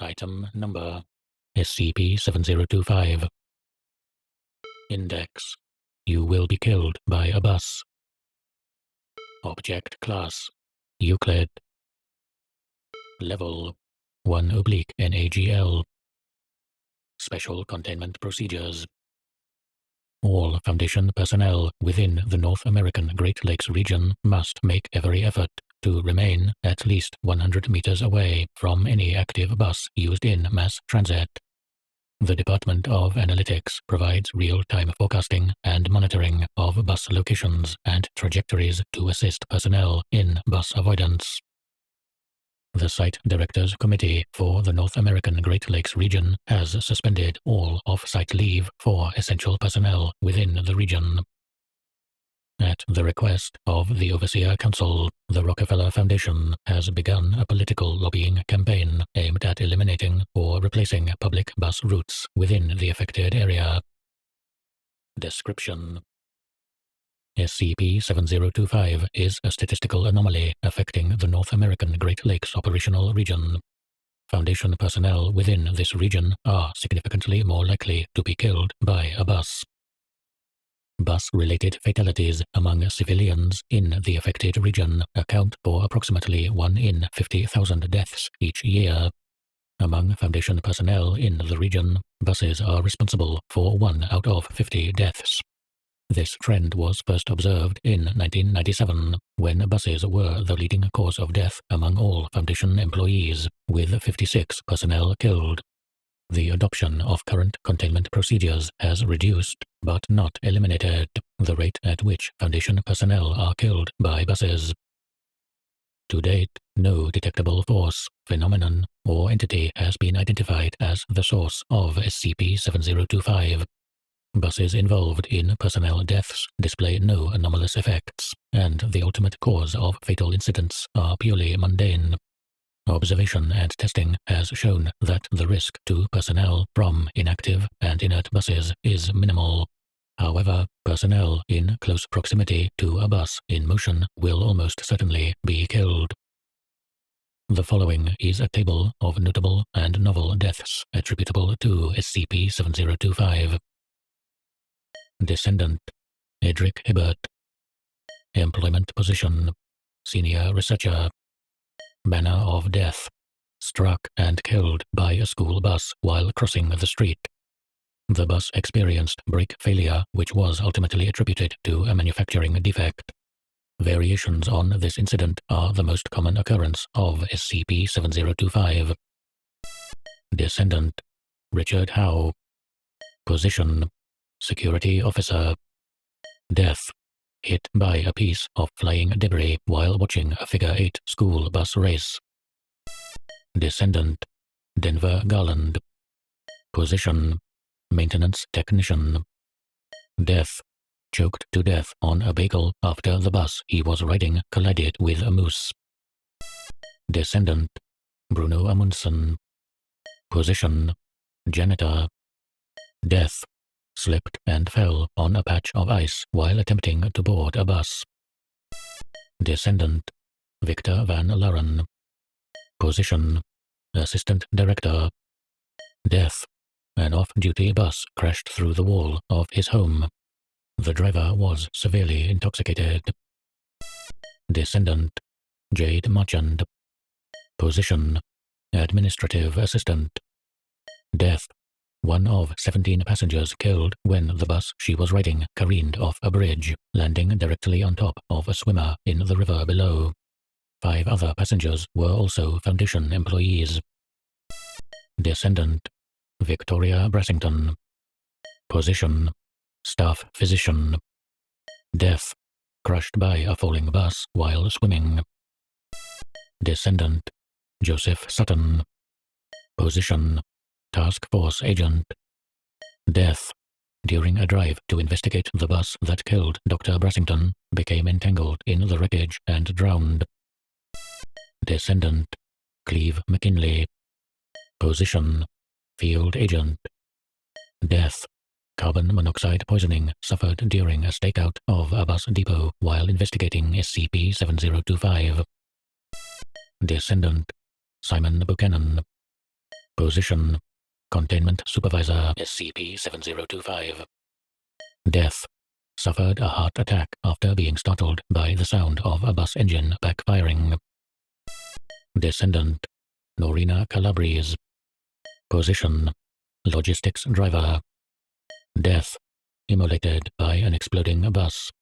Item Number SCP-7025. Index: You will be killed by a bus. Object Class: Euclid. Level 1/NAGL. Special Containment Procedures. All Foundation personnel within the North American Great Lakes region must make every effort to remain at least 100 meters away from any active bus used in mass transit. The Department of Analytics provides real-time forecasting and monitoring of bus locations and trajectories to assist personnel in bus avoidance. The Site Directors Committee for the North American Great Lakes region has suspended all off-site leave for essential personnel within the region. At the request of the Overseer Council, the Rockefeller Foundation has begun a political lobbying campaign aimed at eliminating or replacing public bus routes within the affected area. Description: SCP-7025 is a statistical anomaly affecting the North American Great Lakes operational region. Foundation personnel within this region are significantly more likely to be killed by a bus. Bus-related fatalities among civilians in the affected region account for approximately 1 in 50,000 deaths each year. Among Foundation personnel in the region, buses are responsible for 1 out of 50 deaths. This trend was first observed in 1997, when buses were the leading cause of death among all Foundation employees, with 56 personnel killed. The adoption of current containment procedures has reduced, but not eliminated, the rate at which Foundation personnel are killed by buses. To date, no detectable force, phenomenon, or entity has been identified as the source of SCP-7025. Buses involved in personnel deaths display no anomalous effects, and the ultimate cause of fatal incidents are purely mundane. Observation and testing has shown that the risk to personnel from inactive and inert buses is minimal. However, personnel in close proximity to a bus in motion will almost certainly be killed. The following is a table of notable and novel deaths attributable to SCP-7025. Descendant: Edric Hibbert. Employment position: Senior Researcher. Manner of death: struck and killed by a school bus while crossing the street. The bus experienced brake failure, which was ultimately attributed to a manufacturing defect. Variations on this incident are the most common occurrence of SCP-7025. Descendant: Richard Howe. Position: Security Officer. Death: hit by a piece of flying debris while watching a figure-8 school bus race. Descendant: Denver Garland. Position: Maintenance Technician. Death: choked to death on a bagel after the bus he was riding collided with a moose. Descendant: Bruno Amundsen. Position: Janitor. Death: slipped and fell on a patch of ice while attempting to board a bus. Descendant: Victor Van Lauren. Position: Assistant Director. Death: an off-duty bus crashed through the wall of his home. The driver was severely intoxicated. Descendant: Jade Marchand. Position: Administrative Assistant. Death: one of 17 passengers killed when the bus she was riding careened off a bridge, landing directly on top of a swimmer in the river below. 5 other passengers were also Foundation employees. Descendant: Victoria Brassington. Position: Staff Physician. Death: crushed by a falling bus while swimming. Descendant: Joseph Sutton. Position: Task Force Agent. Death: during a drive to investigate the bus that killed Dr. Brassington, became entangled in the wreckage and drowned. Descendant: Cleve McKinley. Position: Field Agent. Death: carbon monoxide poisoning suffered during a stakeout of a bus depot while investigating SCP-7025. Descendant: Simon Buchanan. Position: Containment Supervisor SCP-7025. Death: Suffered a heart attack after being startled by the sound of a bus engine backfiring. Descendant: Norina Calabrese. Position: Logistics Driver. Death: Immolated by an exploding bus.